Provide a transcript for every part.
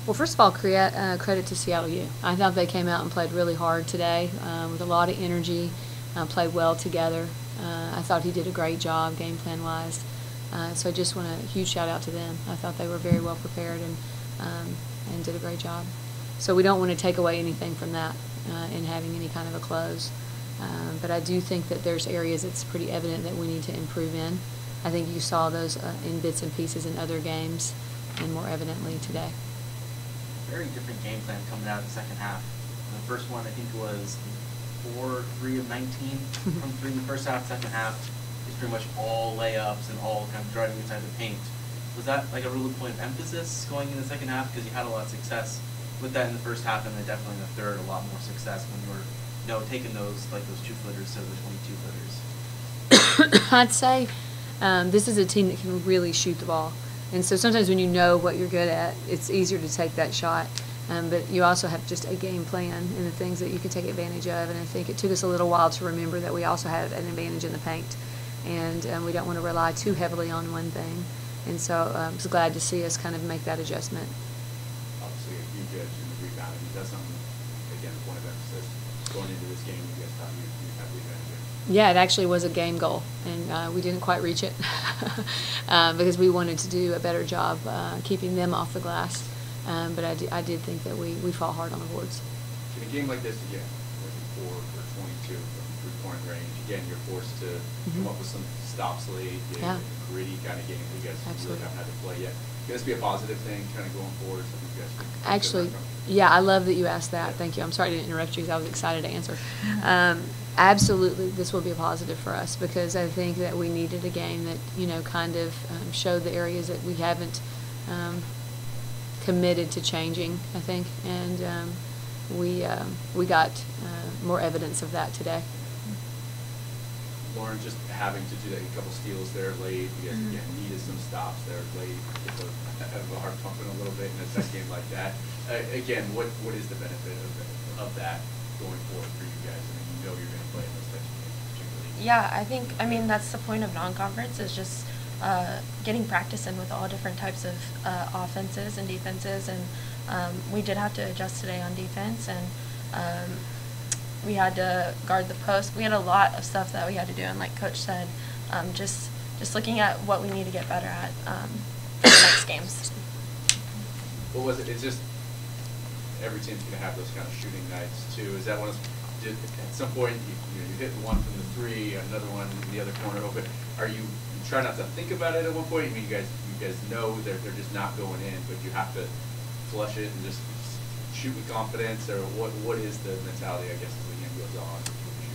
Well, first of all, credit to Seattle U. I thought they came out and played really hard today with a lot of energy, played well together. I thought he did a great job game plan-wise. So I just want a huge shout-out to them. I thought they were very well prepared and did a great job. So we don't want to take away anything from that in having any kind of a close. But I do think that there's areas it's pretty evident that we need to improve in. I think you saw those in bits and pieces in other games and more evidently today. Very different game plan coming out of the second half. The first one, I think, was 4-3 of 19 from three in the first half. Second half is pretty much all layups and all kind of driving inside the paint. Was that like a real point of emphasis going in the second half because you had a lot of success with that in the first half, and then definitely in the third a lot more success when you were taking those 2-footers to the 22-footers? I'd say this is a team that can really shoot the ball. And so sometimes when you know what you're good at, it's easier to take that shot. But you also have just a game plan and the things that you can take advantage of. And I think it took us a little while to remember that we also have an advantage in the paint. And we don't want to rely too heavily on one thing. And so I was glad to see us kind of make that adjustment. Obviously a huge edge in the rebounding. That's something, again, a point of emphasis. Going into this game, you guys thought you had the advantage. Yeah, it actually was a game goal, and we didn't quite reach it because we wanted to do a better job keeping them off the glass. But I did think that we fought hard on the boards. In a game like this, again, with 4 for 22 from three-point range, again, you're forced to come up with some stops late, a gritty kind of game that you guys really haven't had to play yet. Can this be a positive thing kind of going forward? Something you guys can Actually, yeah, I love that you asked that. Thank you. I'm sorry to interrupt you because I was excited to answer. Absolutely, this will be a positive for us because I think that we needed a game that, kind of showed the areas that we haven't committed to changing, I think, and we got more evidence of that today. Lauren, just having to do that, a couple steals there late, you guys again needed some stops there late. Have a heart pumping a little bit in a second game like that. Again, what is the benefit of that going forward for you guys? I mean, you're going to play in those types of games particularly. Yeah, I mean that's the point of non-conference is just getting practice in with all different types of offenses and defenses, and we did have to adjust today on defense, and we had to guard the post. We had a lot of stuff that we had to do, and like Coach said, just looking at what we need to get better at for the next games. What was it? It's just every team's going to have those kind of shooting nights too. Is that one? At some point, you hit one from the three, another one in the other corner open. Are you try not to think about it at one point? I mean, you guys know they're just not going in, but you have to flush it and just shoot with confidence, or what is the mentality, I guess, as the game goes on?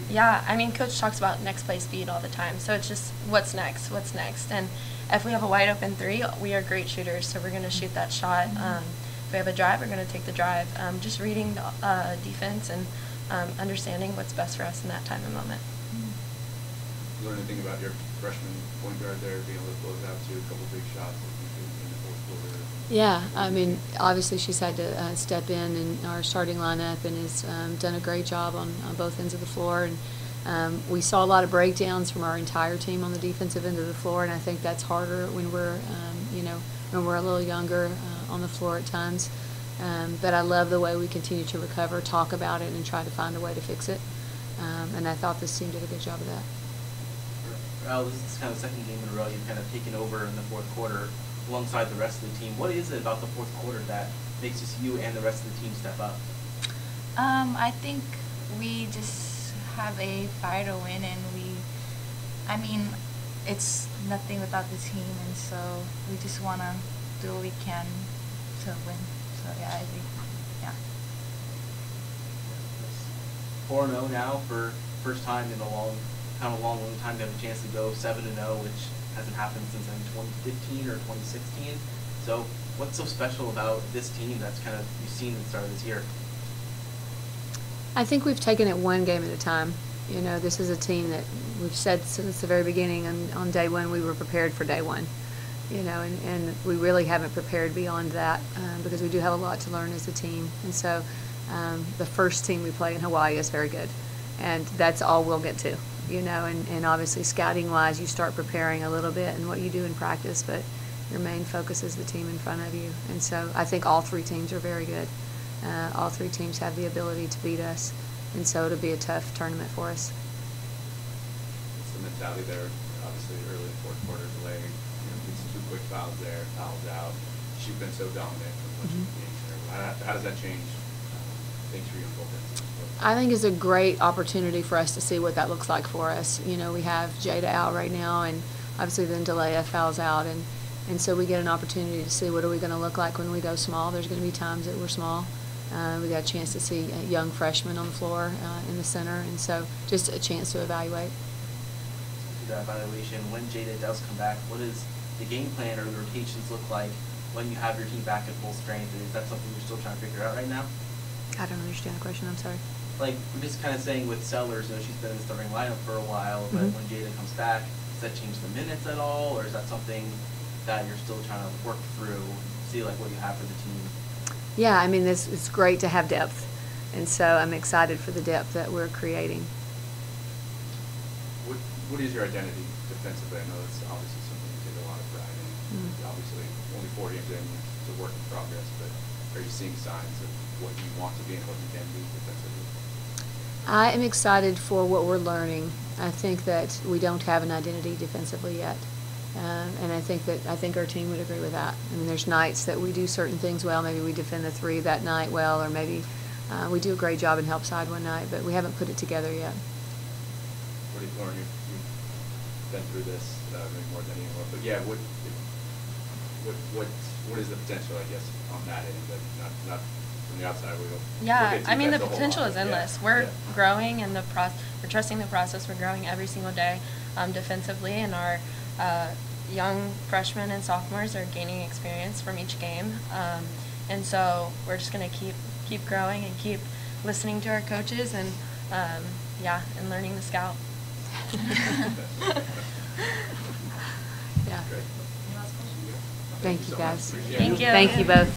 Yeah, I mean, Coach talks about next play speed all the time, so it's just what's next, and if we have a wide open three, we are great shooters, so we're going to shoot that shot. If we have a drive, we're going to take the drive. Just reading the defense and understanding what's best for us in that time and moment. Learn anything about your freshman point guard there, being able to close out to a couple big shots in the fourth quarter? Yeah, I mean, obviously she's had to step in our starting lineup and has done a great job on both ends of the floor. And we saw a lot of breakdowns from our entire team on the defensive end of the floor, and I think that's harder when we're, when we're a little younger on the floor at times. But I love the way we continue to recover, talk about it, and try to find a way to fix it. And I thought this team did a good job of that. Well, this is kind of the second game in a row you've kind of taken over in the fourth quarter alongside the rest of the team. What is it about the fourth quarter that makes just you and the rest of the team step up? I think we just have a fire to win, and I mean, it's nothing without the team, and so we just want to do what we can to win. So yeah, I think, yeah. 4-0 now for first time in a long time to have a chance to go 7-0, which hasn't happened since 2015 or 2016. So what's so special about this team that's kind of you've seen at the start of this year? I think we've taken it one game at a time. This is a team that we've said since the very beginning, and on day one we were prepared for day one. And we really haven't prepared beyond that because we do have a lot to learn as a team. And so the first team we play in Hawaii is very good, and that's all we'll get to. And obviously scouting-wise, you start preparing a little bit and what you do in practice, but Your main focus is the team in front of you. And so I think all three teams are very good. All three teams have the ability to beat us. And so it'll be a tough tournament for us. What's the mentality there? Obviously, early in the fourth quarter, delay, gets 2 quick fouls there, fouls out. She's been so dominant for much of the game there. How does that change things for you on both ends? I think it's a great opportunity for us to see what that looks like for us. We have Jada out right now, and obviously then Delia fouls out, and so we get an opportunity to see what are we going to look like when we go small. There's going to be times that we're small. We got a chance to see a young freshman on the floor in the center, and so just a chance to evaluate. To that evaluation, when Jada does come back, what does the game plan or the rotations look like when you have your team back at full strength? Is that something you're still trying to figure out right now? I don't understand the question. I'm sorry. Like, we're just kind of saying with Sellers, she's been in the starting lineup for a while, but when Jada comes back, does that change the minutes at all, or is that something that you're still trying to work through, see like what you have for the team? Yeah, I mean, it's great to have depth, and so I'm excited for the depth that we're creating. What is your identity defensively? I know that's obviously something you take a lot of pride in. Obviously, only 4 games in, it's a work in progress, but are you seeing signs of what you want to be and what you can be defensively? I am excited for what we're learning. I think that we don't have an identity defensively yet. And I think our team would agree with that. I mean, there's nights that we do certain things well. Maybe we defend the 3 that night well, or maybe we do a great job in help side one night, but we haven't put it together yet. What do you, Lauren, you've been through this maybe more than anyone, but yeah, what is the potential, I guess, on that end? Not from the outside, we don't. Yeah, I mean, the defense a whole potential lot, is endless. Yeah. We're Yeah. growing, and we're trusting the process. We're growing every single day defensively, and our young freshmen and sophomores are gaining experience from each game. And so we're just going to keep growing and keep listening to our coaches and, and learning the scout. Yeah. Great. Thank you, so guys. much. Appreciate it. Thank you. Thank you both.